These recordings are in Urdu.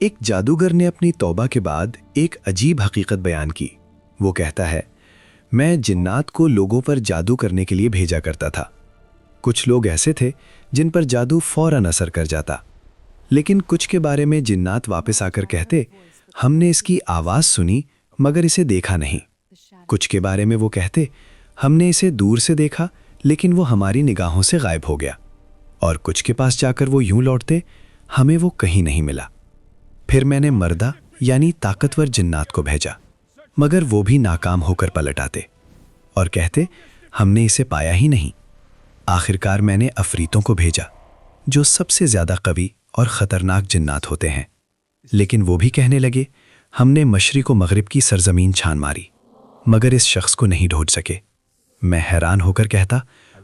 ایک جادوگر نے اپنی توبہ کے بعد ایک عجیب حقیقت بیان کی۔ وہ کہتا ہے، میں جنات کو لوگوں پر جادو کرنے کے لیے بھیجا کرتا تھا۔ کچھ لوگ ایسے تھے جن پر جادو فوراً اثر کر جاتا، لیکن کچھ کے بارے میں جنات واپس آ کر کہتے، ہم نے اس کی آواز سنی مگر اسے دیکھا نہیں۔ کچھ کے بارے میں وہ کہتے، ہم نے اسے دور سے دیکھا لیکن وہ ہماری نگاہوں سے غائب ہو گیا۔ اور کچھ کے پاس جا کر وہ یوں لوٹتے، ہمیں وہ کہیں نہیں ملا۔ پھر میں نے مردہ یعنی طاقتور جنات کو بھیجا، مگر وہ بھی ناکام ہو کر پلٹ آتے اور کہتے، ہم نے اسے پایا ہی نہیں۔ آخرکار میں نے عفریتوں کو بھیجا جو سب سے زیادہ قوی اور خطرناک جنات ہوتے ہیں، لیکن وہ بھی کہنے لگے، ہم نے مشرق و مغرب کی سرزمین چھان ماری مگر اس شخص کو نہیں ڈھونڈ سکے۔ میں حیران ہو کر کہتا،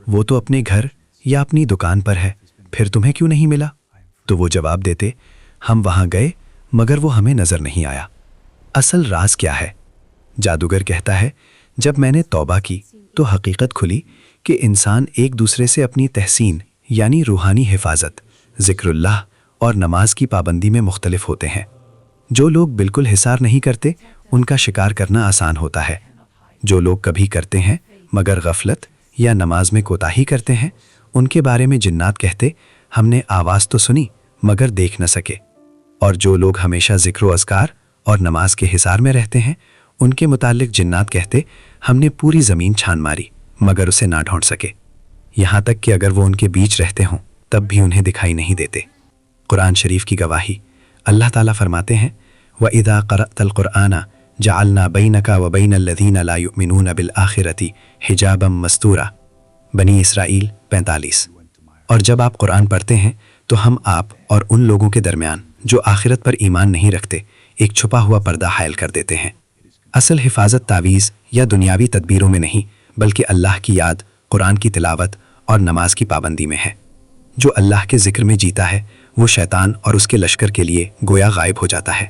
وہ تو اپنے گھر یا اپنی دکان پر ہے، پھر تمہیں کیوں نہیں ملا؟ تو وہ جواب دیتے، ہم وہاں گئے مگر وہ ہمیں نظر نہیں آیا۔ اصل راز کیا ہے؟ جادوگر کہتا ہے، جب میں نے توبہ کی تو حقیقت کھلی کہ انسان ایک دوسرے سے اپنی تحسین یعنی روحانی حفاظت، ذکر اللہ اور نماز کی پابندی میں مختلف ہوتے ہیں۔ جو لوگ بالکل حصار نہیں کرتے ان کا شکار کرنا آسان ہوتا ہے۔ جو لوگ کبھی کرتے ہیں مگر غفلت یا نماز میں کوتاہی کرتے ہیں، ان کے بارے میں جنات کہتے، ہم نے آواز تو سنی مگر دیکھ نہ سکے۔ اور جو لوگ ہمیشہ ذکر و اذکار اور نماز کے حصار میں رہتے ہیں، ان کے متعلق جنات کہتے، ہم نے پوری زمین چھان ماری مگر اسے نہ ڈھونڈ سکے، یہاں تک کہ اگر وہ ان کے بیچ رہتے ہوں تب بھی انہیں دکھائی نہیں دیتے۔ قرآن شریف کی گواہی، اللہ تعالیٰ فرماتے ہیں، وَإِذَا قَرَأْتَ الْقُرْآنَ جَعَلْنَا بَيْنَكَ وَبَيْنَ الَّذِينَ لَا يُؤْمِنُونَ بِالْآخِرَةِ حِجَابًا مَسْتُورًا، بنی اسرائیل 45۔ اور جب آپ قرآن پڑھتے ہیں تو ہم آپ اور ان لوگوں کے درمیان جو آخرت پر ایمان نہیں رکھتے ایک چھپا ہوا پردہ حائل کر دیتے ہیں۔ اصل حفاظت تعویذ یا دنیاوی تدبیروں میں نہیں بلکہ اللہ کی یاد، قرآن کی تلاوت اور نماز کی پابندی میں ہے۔ جو اللہ کے ذکر میں جیتا ہے وہ شیطان اور اس کے لشکر کے لیے گویا غائب ہو جاتا ہے۔